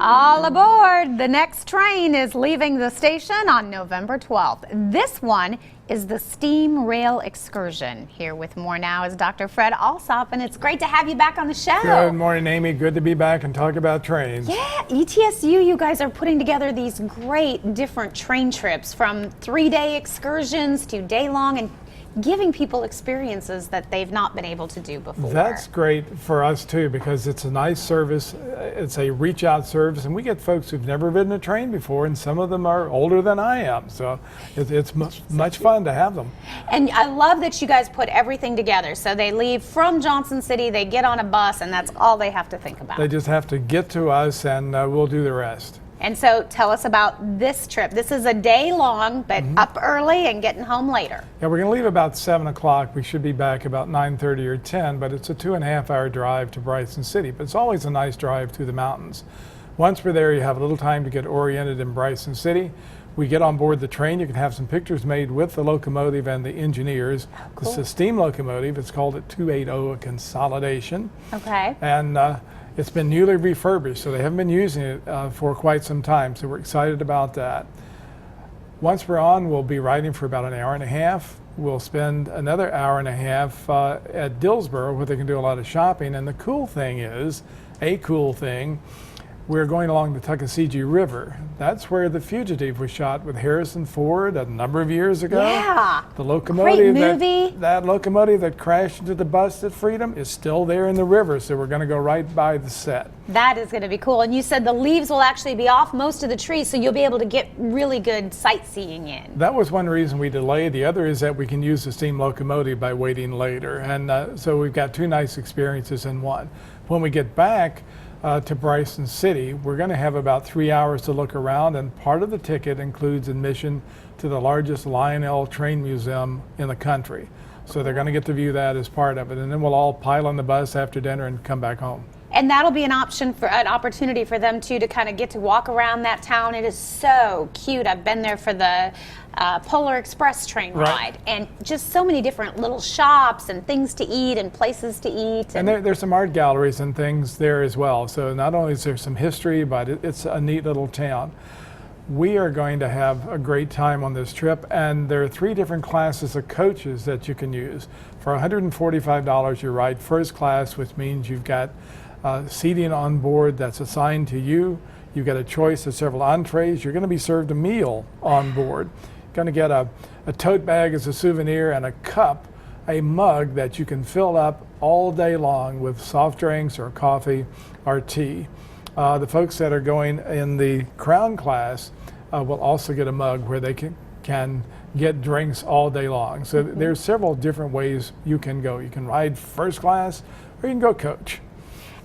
All aboard! The next train is leaving the station on November 12th. This one is the Steam Rail Excursion. Here with more now is Dr. Fred Alsop, and it's great to have you back on the show. Good morning, Amy. Good to be back and talk about trains. Yeah, ETSU, you guys are putting together these great different train trips, from 3-day excursions to day-long, and giving people experiences that they've not been able to do before. That's great for us too, because it's a nice service. It's a reach out service, and we get folks who've never ridden a train before, and some of them are older than I am, so it's much fun to have them. And I love that you guys put everything together. So they leave from Johnson City, they get on a bus, and that's all they have to think about. They just have to get to us, and we'll do the rest. And so tell us about this trip. This is a day long, but up early and getting home later. Yeah, we're going to leave about 7 o'clock. We should be back about 9:30 or 10, but it's a 2.5-hour drive to Bryson City. But it's always a nice drive through the mountains. Once we're there, you have a little time to get oriented in Bryson City. We get on board the train. You can have some pictures made with the locomotive and the engineers. Oh, cool. It's a steam locomotive. It's called a 280, a consolidation. Okay. And it's been newly refurbished, so they haven't been using it for quite some time, so we're excited about that. Once we're on, we'll be riding for about an hour and a half. We'll spend another hour and a half at Dillsboro, where they can do a lot of shopping. And the cool thing is, we're going along the Tuckasegee River. That's where The Fugitive was shot with Harrison Ford a number of years ago. Yeah. The locomotive, great movie. that locomotive that crashed into the bus at Freedom is still there in the river, so we're going to go right by the set. That is going to be cool. And you said the leaves will actually be off most of the trees, so you'll be able to get really good sightseeing in. That was one reason we delayed. The other is that we can use the steam locomotive by waiting later. And so we've got two nice experiences in one. When we get back to Bryson City, we're going to have about 3 hours to look around, and part of the ticket includes admission to the largest Lionel train museum in the country. So they're going to get to view that as part of it, and then we'll all pile on the bus after dinner and come back home. And that'll be an opportunity for them too to kind of get to walk around that town. It is so cute. I've been there for the Polar Express train ride, and just so many different little shops and things to eat and places to eat. And there's some art galleries and things there as well. So not only is there some history, but it's a neat little town. We are going to have a great time on this trip, and there are 3 different classes of coaches that you can use. For $145, you ride first class, which means you've got seating on board that's assigned to you. You've got a choice of several entrees. You're going to be served a meal on board. You're going to get a tote bag as a souvenir, and a cup, a mug that you can fill up all day long with soft drinks or coffee or tea. The folks that are going in the Crown class will also get a mug where they can get drinks all day long. So there's several different ways you can go. You can ride first class, or you can go coach.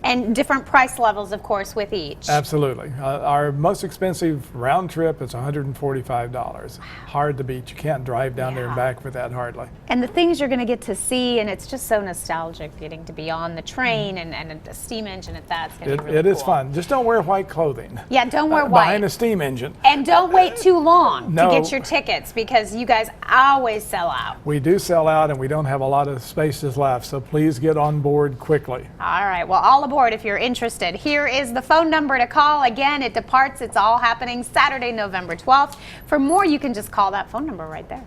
And different price levels, of course, with each. Absolutely. Our most expensive round trip is $145. Hard to beat. You can't drive down there and back for that, hardly. And the things you're going to get to see, and it's just so nostalgic getting to be on the train and a steam engine at that. It's going to be really It is cool. fun. Just don't wear white clothing. Yeah, don't wear white. Behind a steam engine. And don't wait too long No. to get your tickets, because you guys always sell out. We do sell out, and we don't have a lot of spaces left, so please get on board quickly. All right, well, all aboard if you're interested. Here is the phone number to call. Again, it departs. It's all happening Saturday, November 12th. For more, you can just call that phone number right there.